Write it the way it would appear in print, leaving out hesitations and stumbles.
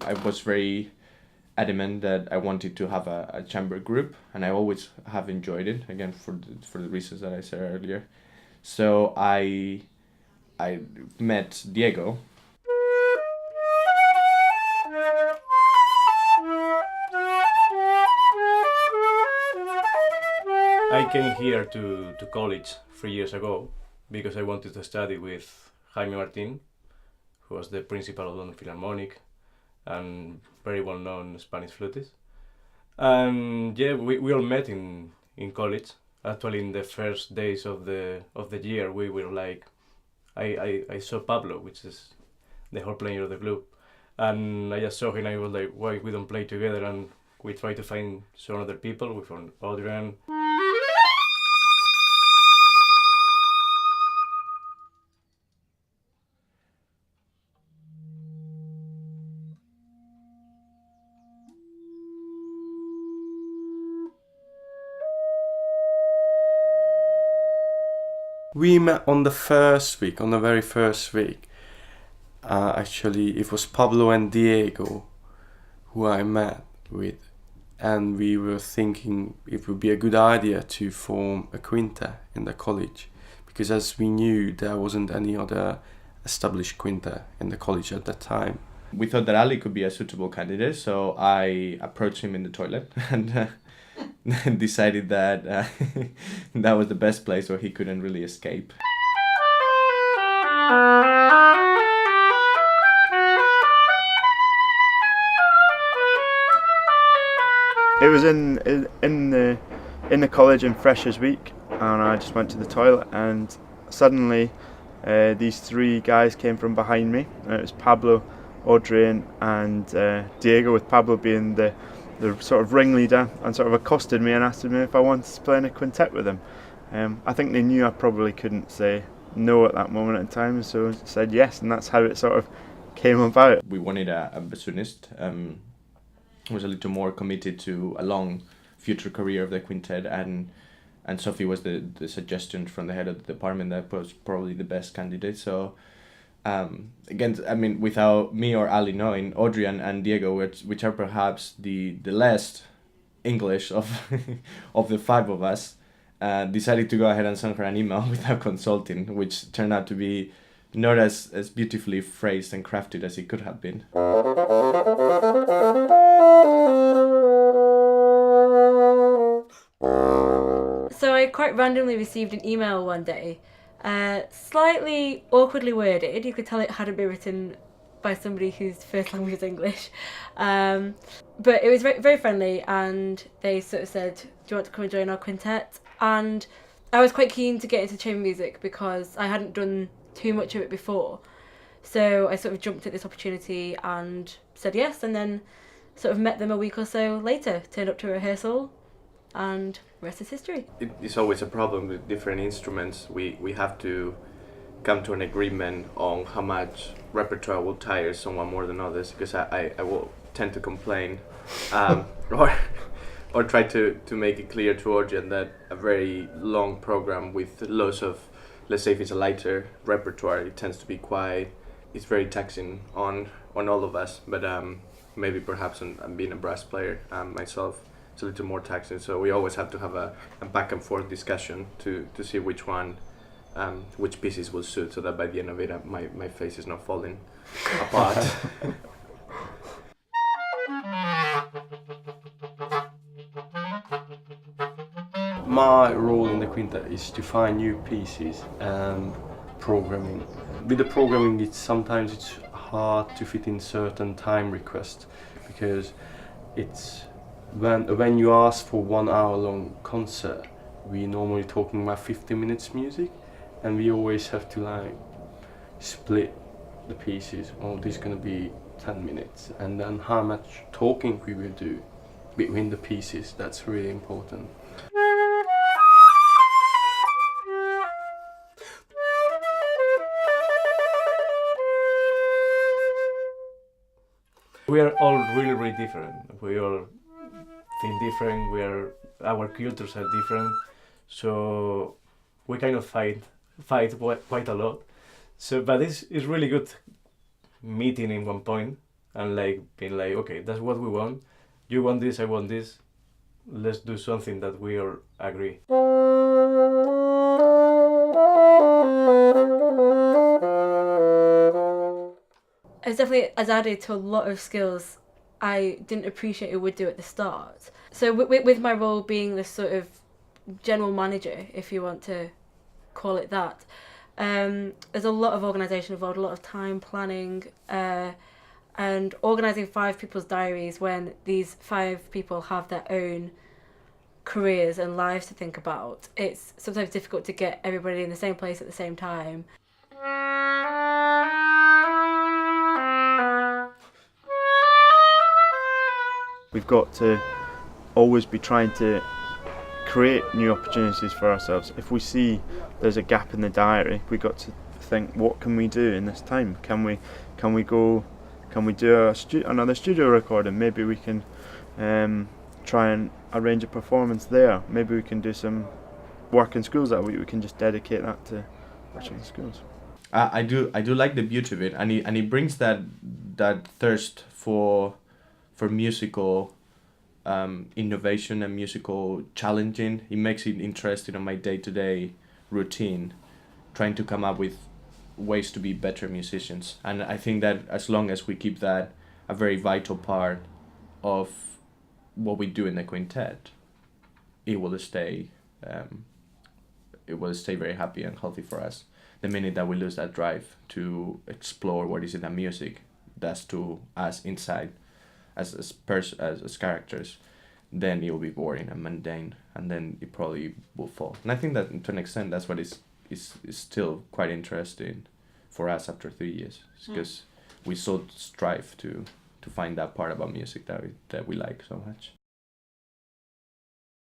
I was very adamant that I wanted to have a chamber group, and I always have enjoyed it. Again, for the reasons that I said earlier. So I met Diego. I came here to college 3 years ago because I wanted to study with Jaime Martin, who was the principal of London Philharmonic and very well-known Spanish flutist. And yeah, we all met in college. Actually, in the first days of the year, we were like, I saw Pablo, which is the whole player of the group, and I just saw him. I was like, why we don't play together? And we tried to find some other people. We found Adrian. We met on the first week, on the very first week. Actually, it was Pablo and Diego who I met with, and we were thinking it would be a good idea to form a quintet in the college, because as we knew, there wasn't any other established quintet in the college at that time. We thought that Ali could be a suitable candidate, so I approached him in the toilet and decided that that was the best place where he couldn't really escape. It was in the college in Freshers Week, and I just went to the toilet, and suddenly these three guys came from behind me. It was Pablo, Adrian, and Diego, with Pablo being the sort of ringleader, and sort of accosted me and asked me if I wanted to play in a quintet with them. I think they knew I probably couldn't say no at that moment in time, so I said yes, and that's how it sort of came about. We wanted a bassoonist who was a little more committed to a long future career of the quintet, and Sophie was the suggestion from the head of the department that was probably the best candidate. So again, I mean, without me or Ali knowing, Adrian and Diego, which are perhaps the less English of of the five of us, decided to go ahead and send her an email without consulting, which turned out to be not as beautifully phrased and crafted as it could have been. So I quite randomly received an email one day, slightly awkwardly worded. You could tell it hadn't been written by somebody whose first language is English. But it was very, very friendly, and they sort of said, do you want to come and join our quintet? And I was quite keen to get into chamber music because I hadn't done too much of it before. So I sort of jumped at this opportunity and said yes, and then sort of met them a week or so later, turned up to rehearsal, and the rest is history. It's always a problem with different instruments. We have to come to an agreement on how much repertoire will tire someone more than others, because I will tend to complain or try to make it clear to Orjan that a very long program with lots of, let's say if it's a lighter repertoire, it tends to be it's very taxing on all of us, but maybe perhaps I'm being a brass player myself, it's a little more taxing, so we always have to have a back and forth discussion to see which pieces will suit, so that by the end of it my face is not falling apart. My role in the quintet is to find new pieces and programming. With the programming, sometimes it's hard to fit in certain time requests, because it's when you ask for 1 hour long concert, we normally talking about 50 minutes music, and we always have to split the pieces. Oh, this is gonna be 10 minutes, and then how much talking we will do between the pieces. That's really important. We are all really, really different. We all think different. Our cultures are different, so we kind of fight quite a lot. So, but it's really good meeting in one point and like being like, okay, that's what we want. You want this, I want this. Let's do something that we all agree. It's definitely has added to a lot of skills I didn't appreciate it would do at the start. So with my role being this sort of general manager, if you want to call it that, there's a lot of organisation involved, a lot of time planning, and organising 5 people's diaries when these 5 people have their own careers and lives to think about. It's sometimes difficult to get everybody in the same place at the same time. We've got to always be trying to create new opportunities for ourselves. If we see there's a gap in the diary, we've got to think, what can we do in this time? Can we do another studio recording? Maybe we can try and arrange a performance there. Maybe we can do some work in schools that week. We can just dedicate that to working in schools. I do like the beauty of it, and it brings that thirst for musical innovation and musical challenging. It makes it interesting on my day-to-day routine, trying to come up with ways to be better musicians. And I think that as long as we keep that a very vital part of what we do in the quintet, it will stay very happy and healthy for us. The minute that we lose that drive to explore what is in the music does to us inside as characters, then it will be boring and mundane, and then it probably will fall. And I think that to an extent that's what is still quite interesting for us after 3 years, because we so strive to find that part about music that we like so much.